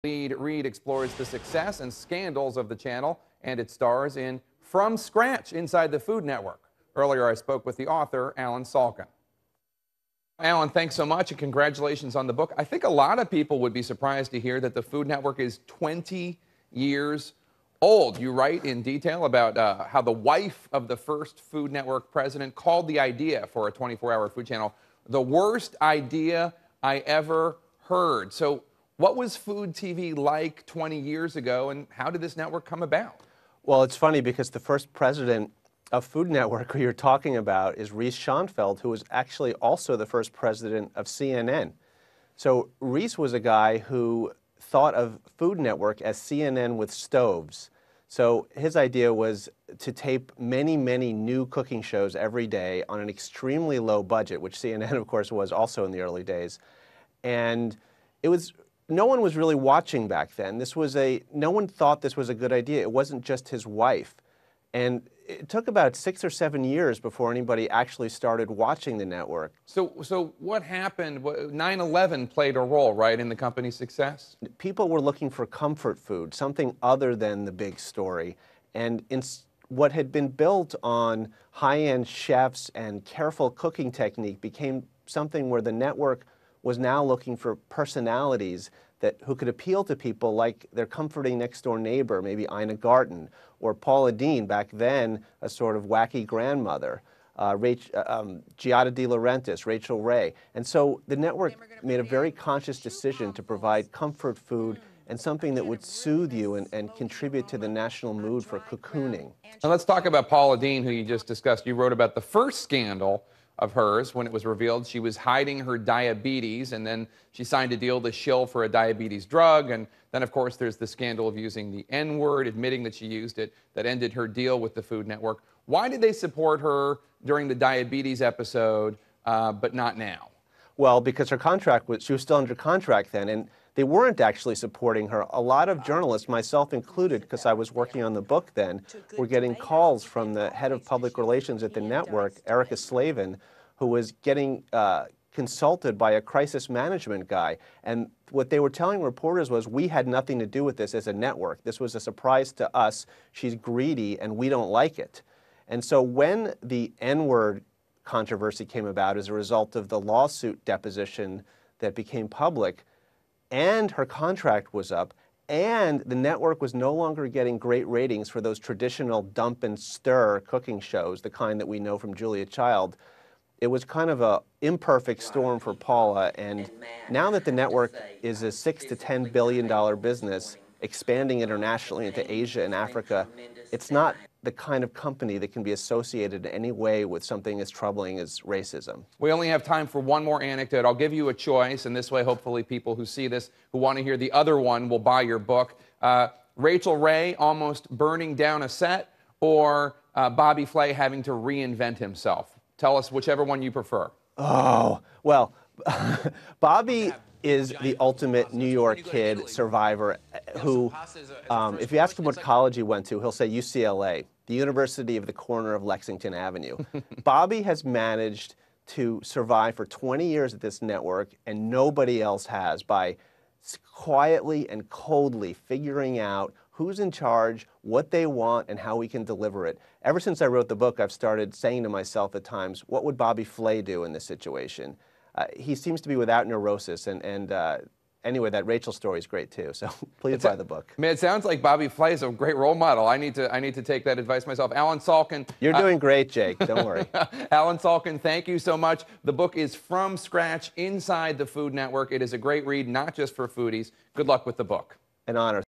Reed explores the success and scandals of the channel, and it stars in From Scratch Inside the Food Network. Earlier, I spoke with the author, Alan Salkin. Alan, thanks so much, and congratulations on the book. I think a lot of people would be surprised to hear that the Food Network is 20 years old. You write in detail about how the wife of the first Food Network president called the idea for a 24-hour food channel the worst idea I ever heard. So what was food TV like 20 years ago, and how did this network come about? Well, it's funny because the first president of Food Network who you're talking about is Reese Schonfeld, who was actually also the first president of CNN. So Reese was a guy who thought of Food Network as CNN with stoves. So his idea was to tape many, many new cooking shows every day on an extremely low budget, which CNN, of course, was also in the early days. And no one was really watching back then. No one thought this was a good idea. It wasn't just his wife. And it took about 6 or 7 years before anybody actually started watching the network. So what happened? 9/11 played a role, right, in the company's success? People were looking for comfort food, something other than the big story. And what had been built on high-end chefs and careful cooking technique became something where the network was now looking for personalities who could appeal to people like their comforting next-door neighbor, maybe Ina Garten, or Paula Deen, back then a sort of wacky grandmother, Giada De Laurentiis, Rachel Ray. And so the network made a very conscious decision to provide comfort food and something that would soothe you and contribute to the national mood for cocooning. Now let's talk about Paula Deen, who you just discussed. You wrote about the first scandal of hers when it was revealed she was hiding her diabetes, and then she signed a deal to shill for a diabetes drug. And then, of course, there's the scandal of using the N-word, admitting that she used it, that ended her deal with the Food Network. Why did they support her during the diabetes episode, but not now? Well, because she was still under contract then, and they weren't actually supporting her. A lot of journalists, myself included, because I was working on the book then, were getting calls from the head of public relations at the network, Erica Slavin, who was getting consulted by a crisis management guy. And what they were telling reporters was, we had nothing to do with this as a network. This was a surprise to us. She's greedy, and we don't like it. And so when the N-word controversy came about as a result of the lawsuit deposition that became public, and her contract was up, and the network was no longer getting great ratings for those traditional dump and stir cooking shows, the kind that we know from Julia Child, it was kind of an imperfect storm for Paula. And now that the network is a $6 to $10 billion business, expanding internationally into Asia and Africa, it's not the kind of company that can be associated in any way with something as troubling as racism. We only have time for one more anecdote. I'll give you a choice, and this way, hopefully, people who see this, who want to hear the other one, will buy your book. Rachel Ray almost burning down a set, or Bobby Flay having to reinvent himself? Tell us whichever one you prefer. Oh, well, Bobby is the ultimate New York kid survivor who, if you ask him what college he went to, he'll say UCLA, the University of the corner of Lexington Avenue. Bobby has managed to survive for 20 years at this network, and nobody else has, by quietly and coldly figuring out who's in charge, what they want, and how we can deliver it. Ever since I wrote the book, I've started saying to myself at times, what would Bobby Flay do in this situation? He seems to be without neurosis, and anyway, that Rachel story is great too, so please buy the book. I mean, it sounds like Bobby Flay is a great role model. I need to take that advice myself. Alan Salkin. You're doing great, Jake, don't worry. Alan Salkin, thank you so much. The book is From Scratch Inside the Food Network. It is a great read, not just for foodies. Good luck with the book. An honor.